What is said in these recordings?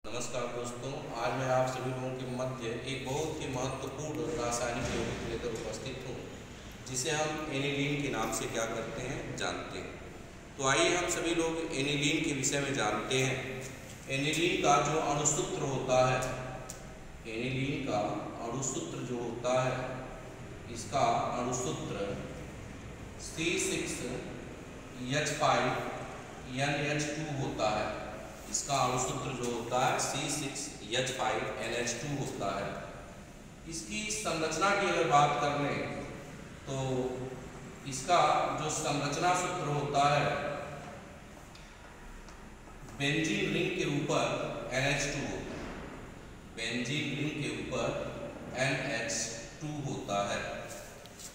नमस्कार दोस्तों, आज मैं आप सभी लोगों के मध्य एक बहुत ही महत्वपूर्ण रासायनिक यौगिक लेकर उपस्थित हूँ, जिसे हम एनिलीन के नाम से क्या करते हैं जानते हैं। तो आइए हम सभी लोग एनिलीन के विषय में जानते हैं। एनिलीन का जो अणुसूत्र होता है, एनिलीन का अणुसूत्र जो होता है, इसका अणुसूत्र C6H5NH2 होता है। इसका अणुसूत्र जो होता है C6H5NH2 होता है। इसकी संरचना की अगर बात कर लें तो इसका जो संरचना सूत्र होता है, बेंजीन रिंग के ऊपर NH2 होता है, बेंजीन रिंग के ऊपर NH2 होता है।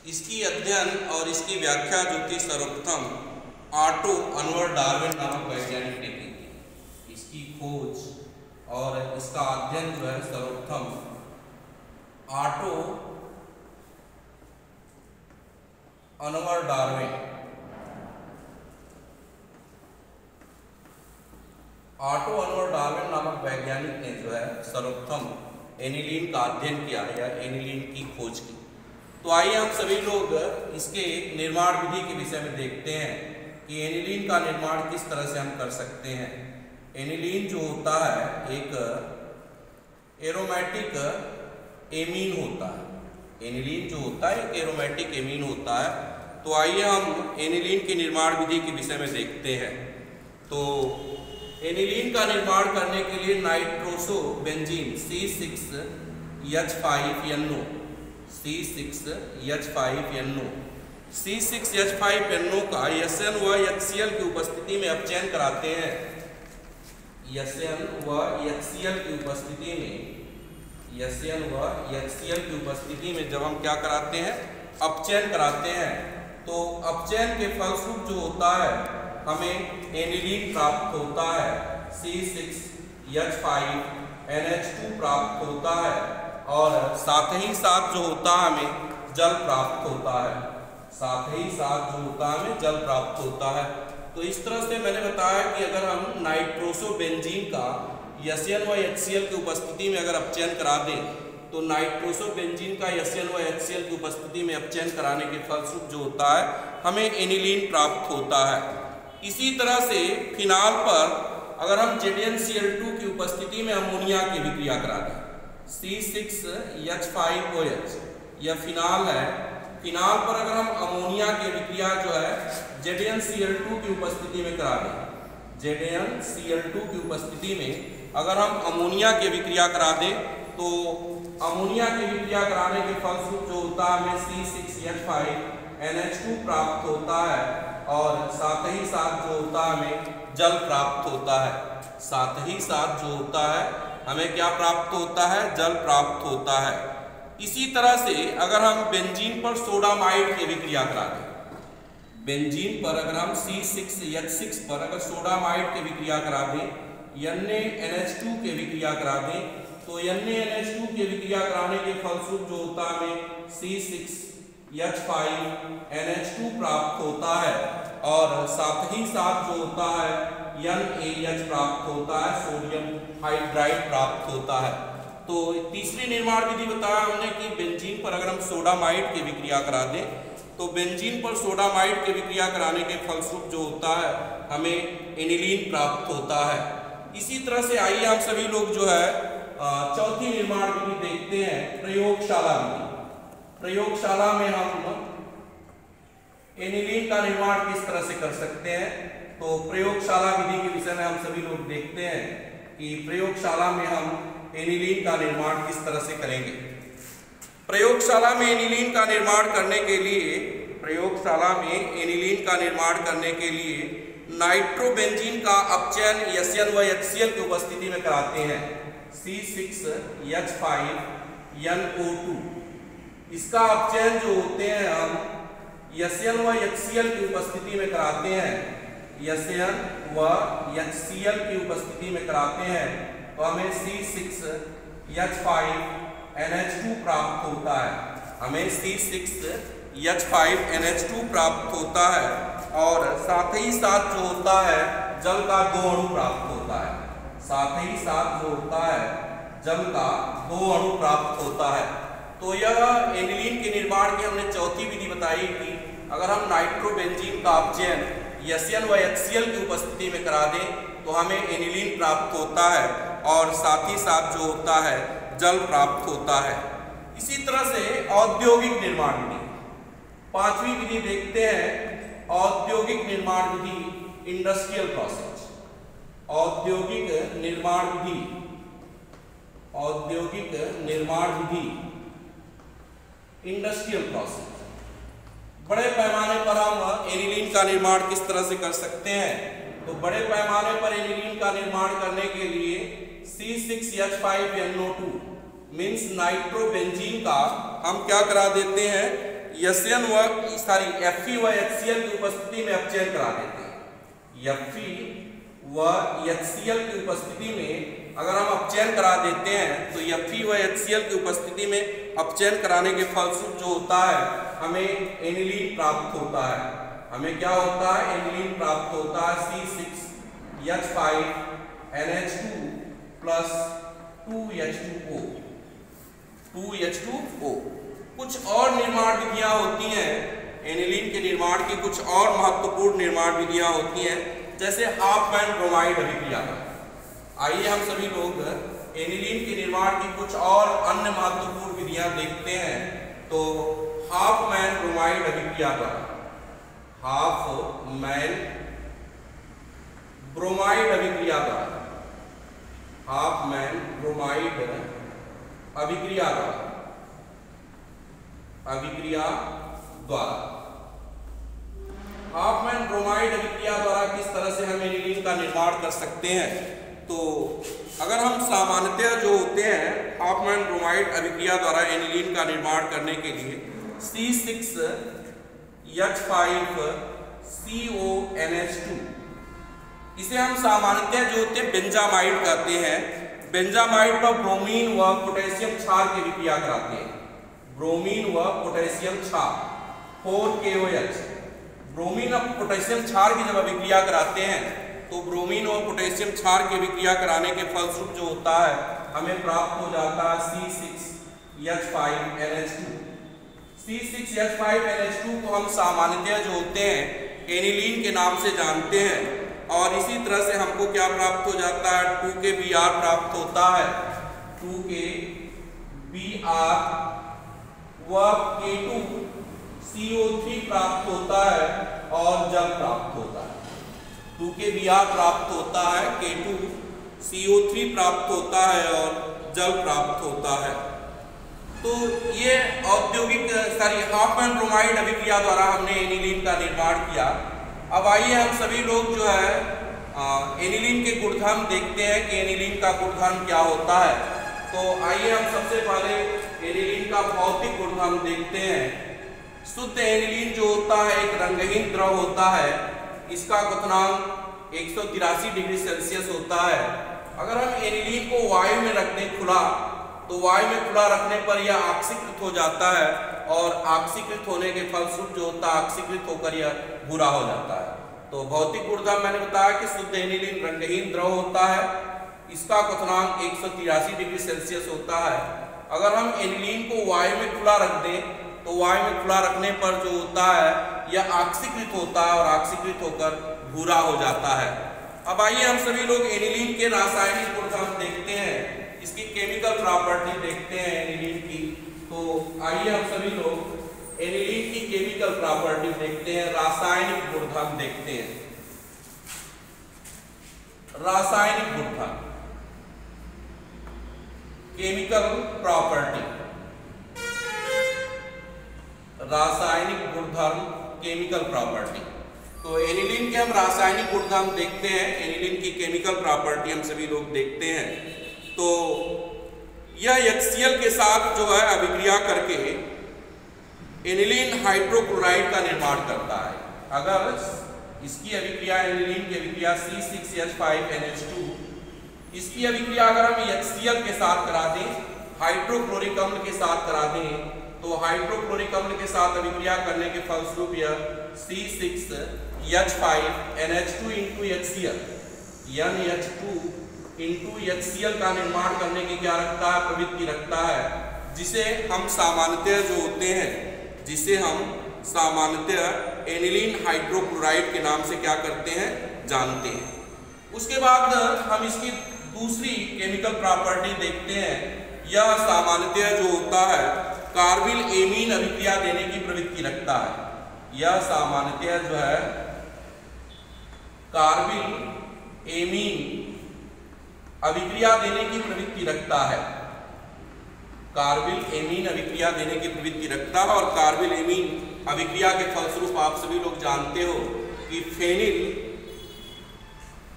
इसकी अध्ययन और इसकी व्याख्या जो थी सर्वप्रथम ऑटो अनवर डार्विन नामक वैज्ञानिक ने की। इसकी खोज और इसका अध्ययन जो है सर्वप्रथम ऑटो अनवर डार्विन नामक वैज्ञानिक ने जो है सर्वप्रथम एनिलीन का अध्ययन किया या एनिलीन की खोज की। तो आइए हम सभी लोग इसके निर्माण विधि के विषय में देखते हैं कि एनिलीन का निर्माण किस तरह से हम कर सकते हैं। एनिलीन जो होता है एक एरोमेटिक एमीन होता है। एनिलीन जो होता है एक एरोमेटिक एमीन होता है। तो आइए हम एनिलीन के निर्माण विधि के विषय में देखते हैं। तो एनिलीन का निर्माण करने के लिए नाइट्रोसोबेंजीन C6H5NO का SN व HCl की उपस्थिति में अपचयन कराते हैं। SN व HCl की उपस्थिति में जब हम क्या कराते हैं, अपचयन कराते हैं, तो अपचयन के फलस्वरूप जो होता है हमें एनिलीन प्राप्त होता है, C6H5NH2 प्राप्त होता है और साथ ही साथ जो होता है हमें जल प्राप्त होता है, जल प्राप्त होता है। तो इस तरह से मैंने बताया कि अगर हम नाइट्रोसोबेंजीन का SN व HCl की उपस्थिति में अगर अपचयन करा दें तो नाइट्रोसोबेंजीन का SN व HCl की उपस्थिति में अपचयन कराने के फलस्वरूप जो होता है हमें एनिलीन प्राप्त होता है। इसी तरह से फिनाल पर अगर हम ZnCl2 की उपस्थिति में अमोनिया की विक्रिया करा दें, C6H5OH यह फिनाल है। फिनाल पर अगर हम अमोनिया की विक्रिया जो है ZnCl2 की उपस्थिति में करा दें, ZnCl2 की उपस्थिति में अगर हम अमोनिया की विक्रिया करा दें तो अमोनिया की विक्रिया कराने के फलस्वरूप जो होता है हमें C6H5NH2 प्राप्त होता है और साथ ही साथ जो होता है हमें जल प्राप्त होता है। हमें क्या प्राप्त होता है? जल प्राप्त होता है। इसी तरह से अगर हम बेंजीन पर सोडामाइड की विक्रिया करा दें, बेंजीन पर अगर हम C6H6 पर अगर सोडामाइड की विक्रिया करा दें, NaNH2 की विक्रिया करा दें, तो NaNH2 की विक्रिया कराने के फलस्वरूप जो होता है हमें C6H5NH2 प्राप्त होता है और साथ ही साथ जो होता है NaH प्राप्त होता है, सोडियम हाइड्राइड प्राप्त होता है। तो तीसरी निर्माण विधि बताया हमने कि बेंजीन पर अगर हम सोडामाइड की विक्रिया करा दें तो बेंजीन पर सोडामाइड की विक्रिया कराने के फलस्वरूप जो होता है हमें एनिलीन प्राप्त होता है। इसी तरह से आइए हम सभी लोग जो है चौथी निर्माण विधि देखते हैं, प्रयोगशाला विधि। प्रयोगशाला में हम एनिलीन का निर्माण किस तरह से कर सकते हैं, तो प्रयोगशाला विधि के विषय में हम सभी लोग देखते हैं कि प्रयोगशाला में हम एनिलीन का निर्माण किस तरह से करेंगे। प्रयोगशाला में एनिलीन का निर्माण करने के लिए नाइट्रोबेंजीन का अपचयन SN व HCl की उपस्थिति में कराते हैं, C6H5NO2। इसका अपचयन जो होते हैं हम SN व HCl की उपस्थिति में कराते हैं, तो हमें C6H5NH2 प्राप्त होता है, और साथ ही साथ जो होता है जल का 2 अणु प्राप्त होता है, साथ ही साथ जो होता है जल का 2 अणु प्राप्त होता है। तो यह एनिलीन के निर्माण की हमने चौथी विधि बताई कि अगर हम नाइट्रोबेंजीन का अपचयन एसएन व HCl की उपस्थिति में करा दें तो हमें एनिलीन प्राप्त होता है और साथ ही साथ जो होता है जल प्राप्त होता है। इसी तरह से औद्योगिक निर्माण विधि, पांचवी विधि देखते हैं औद्योगिक निर्माण विधि, इंडस्ट्रियल प्रोसेस। औद्योगिक निर्माण विधि, औद्योगिक निर्माण विधि, इंडस्ट्रियल प्रोसेस। बड़े पैमाने पर हम एनिलीन का निर्माण किस तरह से कर सकते हैं? तो बड़े पैमाने पर एनिलीन का निर्माण करने के लिए C6H5NO2 मीन्स नाइट्रोबेंजीन का हम क्या करा देते हैं, एसएन व Fe व HCl की उपस्थिति में अपचयन करा देते हैं। Fe व HCl की उपस्थिति में अगर हम अपचयन करा देते हैं तो Fe व HCl की उपस्थिति में अपचयन कराने के फलस्वरूप जो होता है हमें एनिलीन प्राप्त होता है। हमें क्या होता है? एनिलीन प्राप्त होता है C6H5NH2 प्लस 2H2O, 2H2O। कुछ और निर्माण विधियां होती हैं, एनिलीन के निर्माण की कुछ और महत्वपूर्ण निर्माण विधियां होती हैं, जैसे हाफमैन ब्रोमाइड अभिक्रिया। आइए हम सभी लोग एनिलीन के निर्माण की कुछ और अन्य महत्वपूर्ण विधियां देखते हैं। तो हाफमैन ब्रोमाइड अभिक्रिया द्वारा, हाफमैन ब्रोमाइड अभिक्रिया द्वारा, हाफमैन ब्रोमाइड अभिक्रिया द्वारा, अभिक्रिया द्वारा हाफमैन ब्रोमाइड अभिक्रिया द्वारा किस तरह से हम एनिलीन का निर्माण कर सकते हैं? तो अगर हम सामान्यतः जो होते हैं हाफमैन ब्रोमाइड अभिक्रिया द्वारा एनिलीन का निर्माण करने के लिए C6H5CONH2, इसे हम सामान्यतः जो होते हैं बेंजामाइड कहते हैं। बेंजामाइड पर ब्रोमीन व पोटेशियम क्षार की अभिक्रिया कराते हैं। ब्रोमीन व पोटेशियम क्षार 4KOH, ब्रोमीन और पोटेशियम क्षार की जब अभिक्रिया कराते हैं तो ब्रोमीन और पोटेशियम क्षार की अभिक्रिया कराने के फलस्वरूप जो होता है हमें प्राप्त हो जाता है C6H5NH2। C6H5NH2 को हम सामान्यतः जो होते हैं एनिलीन के नाम से जानते हैं। और इसी तरह से हमको क्या प्राप्त हो जाता है? 2KBr प्राप्त होता है, 2KBr व K2CO3 प्राप्त होता है और जल प्राप्त होता है। 2KBr प्राप्त होता है, K2CO3 प्राप्त होता है और जल प्राप्त होता है। तो ये औद्योगिक हाफमैन ब्रोमाइड अभिक्रिया द्वारा हमने एनिलीन का निर्माण किया। अब आइए हम सभी लोग जो है एनिलीन के गुणधर्म देखते हैं कि एनिलीन का गुणधर्म क्या होता है। तो आइए हम सबसे पहले एनिलीन का भौतिक गुणधर्म देखते हैं। शुद्ध एनिलीन जो होता है एक रंगहीन द्रव होता है, इसका क्वथनांक 183 डिग्री सेल्सियस होता है। अगर हम एनिलीन को वायु में रख दें खुला, तो वायु में खुला रखने पर यह ऑक्सीकृत हो जाता है और ऑक्सीकृत होने के फलस्वरूप जो होता है ऑक्सीकृत होकर यह भूरा हो जाता है। तो भौतिक गुणधर्म मैंने बताया कि शुद्ध एनिलीन रंगहीन द्रव होता है, इसका क्वथनांक 183 डिग्री सेल्सियस होता है। अगर हम एनिलीन को वायु में खुला रख दें तो वायु में खुला रखने पर जो होता है यह ऑक्सीकृत होता है और ऑक्सीकृत होकर भूरा हो जाता है। अब आइए हम सभी लोग एनिलीन के रासायनिक गुणधर्म देखते हैं, इसकी केमिकल प्रॉपर्टी देखते हैं एनिलीन की। तो आइए हम सभी लोग एनिलीन की केमिकल प्रॉपर्टी देखते हैं, रासायनिक गुणधर्म देखते हैं। रासायनिक गुणधर्म, केमिकल प्रॉपर्टी, रासायनिक गुणधर्म, केमिकल प्रॉपर्टी। तो एनिलीन के हम रासायनिक गुणधर्म देखते हैं, एनिलीन की केमिकल प्रॉपर्टी हम सभी लोग देखते हैं। तो यह HCl के साथ जो है अभिक्रिया करके एनिलीन हाइड्रोक्लोराइड का निर्माण करता है। अगर इसकी अभिक्रिया एनिलीन की अभिक्रिया C6H5NH2, इसकी अभिक्रिया अगर हम HCl के साथ करा दें, हाइड्रोक्लोरिक अम्ल के साथ करा दें, तो हाइड्रोक्लोरिक अम्ल के साथ अभिक्रिया करने के फलस्वरूप यह C6H5NH2 × HCl NH2 into HCl का निर्माण करने की क्या रखता है, प्रवृत्ति रखता है, जिसे हम सामान्यतः जो होते हैं, जिसे हम सामान्यतः एनिलीन हाइड्रोक्लोराइड के नाम से क्या करते हैं, जानते हैं। उसके बाद हम इसकी दूसरी केमिकल प्रॉपर्टी देखते हैं। यह सामान्यतः जो होता है कार्बिल एमीन अभिक्रिया देने की प्रवृत्ति रखता है। यह सामान्यतः जो है कार्बिल एमीन अभिक्रिया देने की प्रवृत्ति रखता है। कार्बिल एमीन अभिक्रिया देने की प्रवृत्ति रखता है। और कार्बिल एमीन अभिक्रिया के फलस्वरूप आप सभी लोग जानते हो कि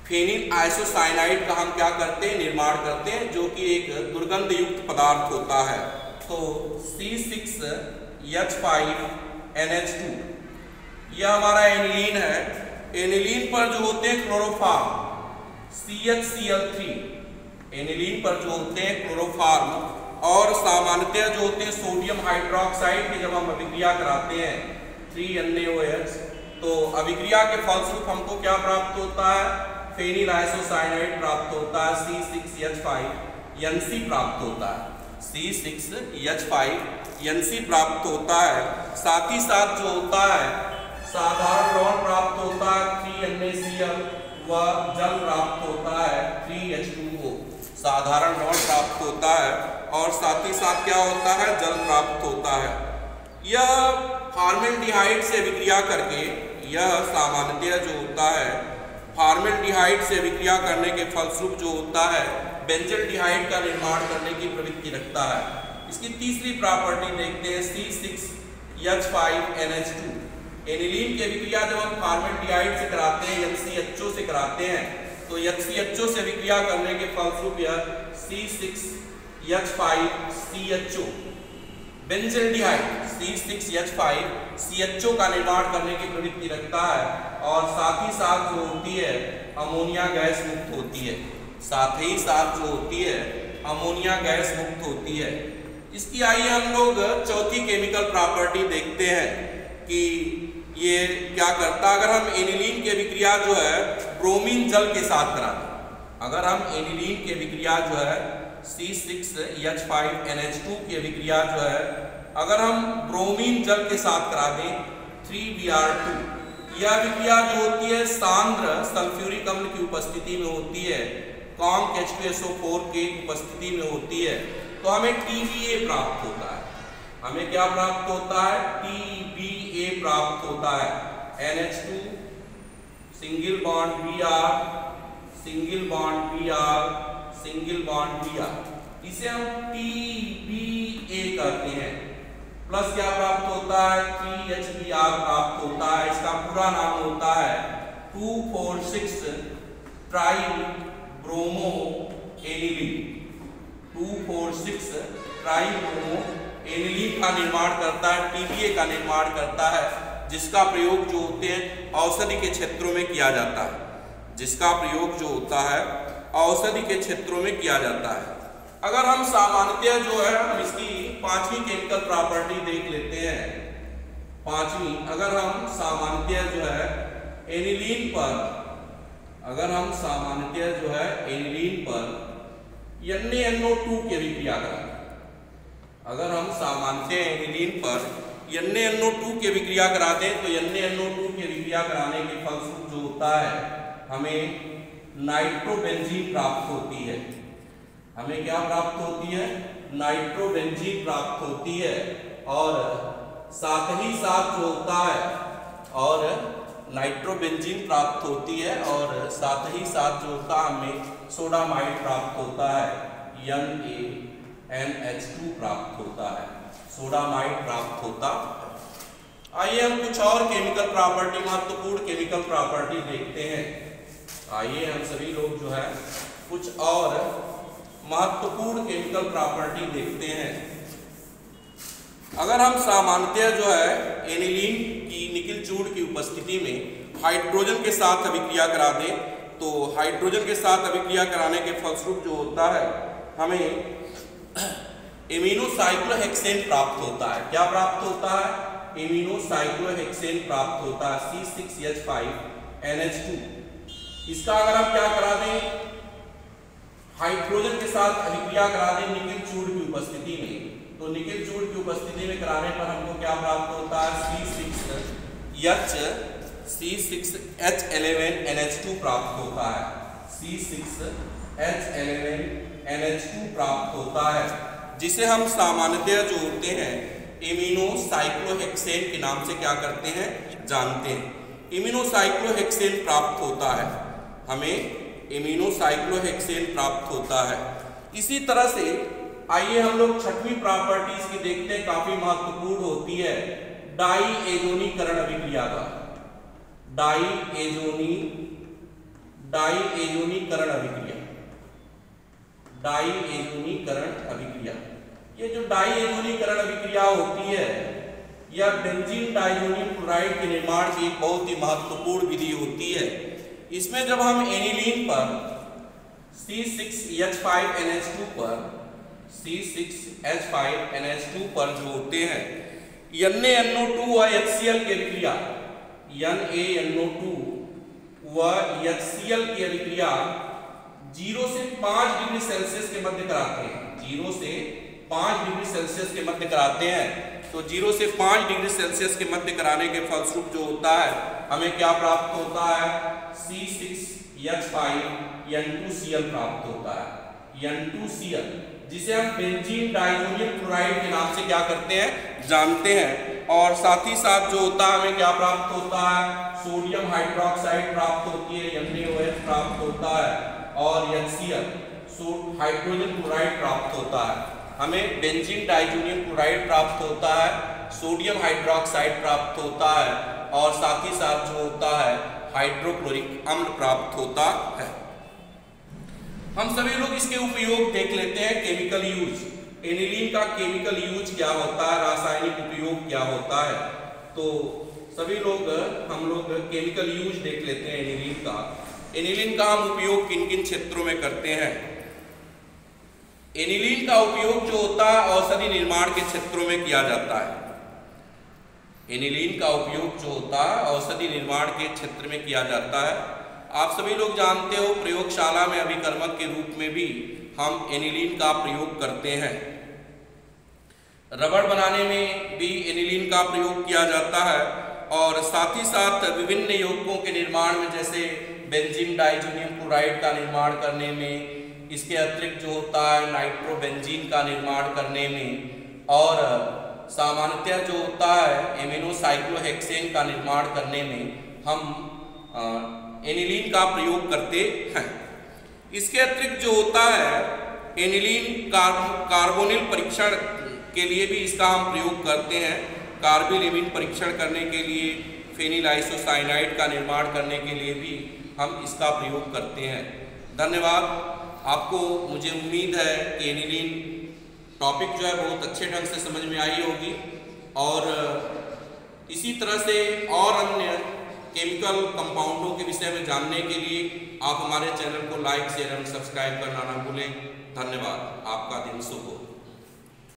फेनिल आइसोसाइनाइड का हम क्या करते हैं, निर्माण करते हैं, जो कि एक दुर्गंध युक्त पदार्थ होता है। तो C6H5NH2 यह हमारा एनिलीन है। एनिलीन पर जो होते हैं क्लोरोफॉर्म CHCl3, एनिलीन पर जो होते हैं क्लोरोफॉर्म, और सामान्यतः जो होते हैं सोडियम हाइड्रोक्साइड की जब हम अभिक्रिया कराते हैं 3NaOH, तो अभिक्रिया के फलस्वरूप हमको क्या प्राप्त होता है, फेनिल आइसोसाइनाइड प्राप्त होता है, C6H5NC प्राप्त होता है, C6H5NC प्राप्त होता है। साथ ही साथ जो होता है साधारण लवण प्राप्त होता है 3NaCl व जल प्राप्त होता है 3H2O। साधारण लवण प्राप्त होता है और साथ ही साथ क्या होता है, जल प्राप्त होता है। यह फॉर्मेल्डिहाइड से अभिक्रिया करके, यह सामान्यतः जो होता है फॉर्मेल्डिहाइड से अभिक्रिया करने के फलस्वरूप जो होता है बेंजल्डिहाइड का निर्माण करने की प्रवृत्ति रखता है। इसकी तीसरी प्रॉपर्टी देखते हैं C6H5NH2। एनिलीन की अभिक्रिया जब हम फॉर्मेल्डिहाइड से कराते हैं, HCHO से कराते हैं, तो HCHO से अभिक्रिया करने के फलस्वरूप यह C6H5CHO बेंजल्डिहाइड C6H5CHO का निर्माण करने की प्रवृत्ति रखता है। और साथ ही साथ जो होती है अमोनिया गैस मुक्त होती है। साथ ही साथ जो होती है अमोनिया गैस मुक्त होती है। इसकी आइए हम लोग चौथी केमिकल प्रॉपर्टी देखते हैं कि ये क्या करता है। अगर हम एनिलीन की अभिक्रिया जो है ब्रोमीन जल के साथ कराते हैं, अगर हम एनिलीन की अभिक्रिया जो है C6H5NH2 की अभिक्रिया जो है अगर हम ब्रोमीन जल के साथ करा दें 3Br2, यह अभिक्रिया जो होती है सांद्र सल्फ्यूरिक अम्ल की उपस्थिति में होती है, कॉन्क H2SO4 की उपस्थिति में होती है, तो हमें TBA प्राप्त होता है। हमें क्या प्राप्त होता है, TBA प्राप्त होता है। NH2 single bond Br, single bond Br, single bond Br, इसे हम TBA कहते हैं। प्लस क्या प्राप्त होता है, 3HBr प्राप्त होता है। इसका पूरा नाम होता है 2,4,6 ट्राइब्रोमो एनिलीन। 2,4,6 ट्राइब्रोमो एनिलीन का निर्माण करता है, TBA का निर्माण करता है, जिसका प्रयोग जो होते हैं औषधि के क्षेत्रों में किया जाता है, जिसका प्रयोग जो होता है औषधि के क्षेत्रों में किया जाता है। अगर हम सामान्यतः जो है हम इसकी पांचवी केमिकल प्रॉपर्टी देख लेते हैं। पांचवी, अगर हम सामान्यतः जो है एनिलीन पर, अगर हम सामान्यतः जो है एनिलीन पर NaNO2 की अभिक्रिया कराते हैं, अगर हम सामान्यतः एनिलीन पर NaNO2 की अभिक्रिया कराते हैं, तो NaNO2 की अभिक्रिया कराने के फलस्वरूप जो होता है हमें नाइट्रोबेंजीन प्राप्त होती है। हमें क्या प्राप्त होती है, नाइट्रोबेंजीन प्राप्त होती है। और साथ ही साथ जो होता है और नाइट्रोबेंजीन प्राप्त होती है और साथ ही साथ जो होता है हमें सोडामाइड प्राप्त होता है, NaNH2 प्राप्त होता है, सोडामाइड प्राप्त होता है। आइए हम कुछ और केमिकल प्रॉपर्टी, महत्वपूर्ण केमिकल प्रॉपर्टी देखते हैं। आइए हम सभी लोग जो है कुछ और महत्वपूर्ण केमिकल प्रॉपर्टी देखते हैं। अगर हम सामान्यतः जो है एनिलीन की निकिल चूड़ की उपस्थिति में हाइड्रोजन के साथ अभिक्रिया करा दें, तो हाइड्रोजन के साथ अभिक्रिया कराने के फलस्वरूप जो होता है हमें एमिनोसाइक्लोहेक्सेन प्राप्त होता है। क्या प्राप्त होता है, एमिनोसाइक्लोहेक्सेन प्राप्त होता है, C6H5NH2। इसका अगर हम क्या करा दें हाइड्रोजन के साथ अभिक्रिया करा दें निकेल चूड़ की उपस्थिति में, तो निकेल चूड़ की उपस्थिति में कराने पर हमको क्या प्राप्त होता है, C6H11NH2 प्राप्त होता है, C6H11NH2 प्राप्त होता है, जिसे हम सामान्यतः जो होते हैं इम्यूनोसाइक्लोहेक्सेन के नाम से क्या करते हैं, जानते हैं। इम्यूनोसाइक्लोहेक्सेन प्राप्त होता है, हमें इम्यूनोसाइक्लोहेक्सेन प्राप्त होता है। इसी तरह से आइए हम लोग छठवीं प्रॉपर्टीज की देखते हैं, काफी महत्वपूर्ण होती है, डाईएजोनीकरण अभिक्रिया का, डाईएजोनीकरण अभिक्रिया, डाईएजोनीकरण अभिक्रिया। ये जो डाईएजोनीकरण अभिक्रिया होती है यह बेंजीन डाइजोनियम क्लोराइड के निर्माण की एक बहुत ही महत्वपूर्ण विधि होती है। इसमें जब हम एनिलीन पर C6H5NH2 पर जो होते हैं NaNO2 व HCl की अभिक्रिया, NaNO2 व HCl की अभिक्रिया 0 से 5 डिग्री सेल्सियस के मध्य कराते हैं, 0 से 5 डिग्री सेल्सियस के मध्य कराते हैं। तो 0 से 5 डिग्री सेल्सियस के मध्य कराने के फलस्वरूप जो होता है हमें क्या प्राप्त होता है, C6H5N2Cl प्राप्त होता है, N2Cl, जिसे हम बेंजीन डाइजोनियम क्लोराइड के नाम से क्या करते हैं, जानते हैं। और साथ ही साथ जो होता है हमें क्या प्राप्त होता है, सोडियम हाइड्रोक्साइड प्राप्त होती है, NaOH प्राप्त होता है, और HCl हाइड्रोजन क्लोराइड प्राप्त होता है। हमें बेंजीन डाइजोनियम क्लोराइड प्राप्त होता है, सोडियम हाइड्रोक्साइड प्राप्त होता है, और साथ ही साथ जो होता है हाइड्रोक्लोरिक अम्ल प्राप्त होता है। हम सभी लोग इसके उपयोग देख लेते हैं, केमिकल यूज, एनिलीन का केमिकल यूज क्या होता है, रासायनिक उपयोग क्या होता है। तो सभी लोग हम लोग केमिकल यूज देख लेते हैं एनिलीन का। एनिलीन का हम उपयोग किन किन क्षेत्रों में करते हैं। एनिलीन का उपयोग जो होता है औषधि निर्माण के क्षेत्रों में किया जाता है, एनिलीन का उपयोग जो होता है औषधि निर्माण के क्षेत्र में किया जाता है। आप सभी लोग जानते हो प्रयोगशाला में अभिकर्मक के रूप में भी हम एनिलीन का प्रयोग करते हैं। रबड़ बनाने में भी एनिलीन का प्रयोग किया जाता है, और साथ ही साथ विभिन्न यौगिकों के निर्माण में जैसे बेंजीन डाइजोनियम क्लोराइड का निर्माण करने में, इसके अतिरिक्त जो होता है नाइट्रोबेंजीन का निर्माण करने में, और सामान्यतः जो होता है इम्यूनोसाइक्लोहेक्सेन का निर्माण करने में हम एनिलीन का प्रयोग करते हैं। इसके अतिरिक्त जो होता है एनिलीन कार्बोनिल परीक्षण के लिए भी इसका हम प्रयोग करते हैं। कार्बिल एमीन परीक्षण करने के लिए, फेनिल आइसोसाइनाइड का निर्माण करने के लिए भी हम इसका प्रयोग करते हैं। धन्यवाद। आपको मुझे उम्मीद है कि एनिलीन टॉपिक जो है बहुत अच्छे ढंग से समझ में आई होगी, और इसी तरह से और अन्य केमिकल कंपाउंडों के विषय में जानने के लिए आप हमारे चैनल को लाइक, शेयर एवं सब्सक्राइब करना ना भूलें। धन्यवाद। आपका दिन शुभ हो।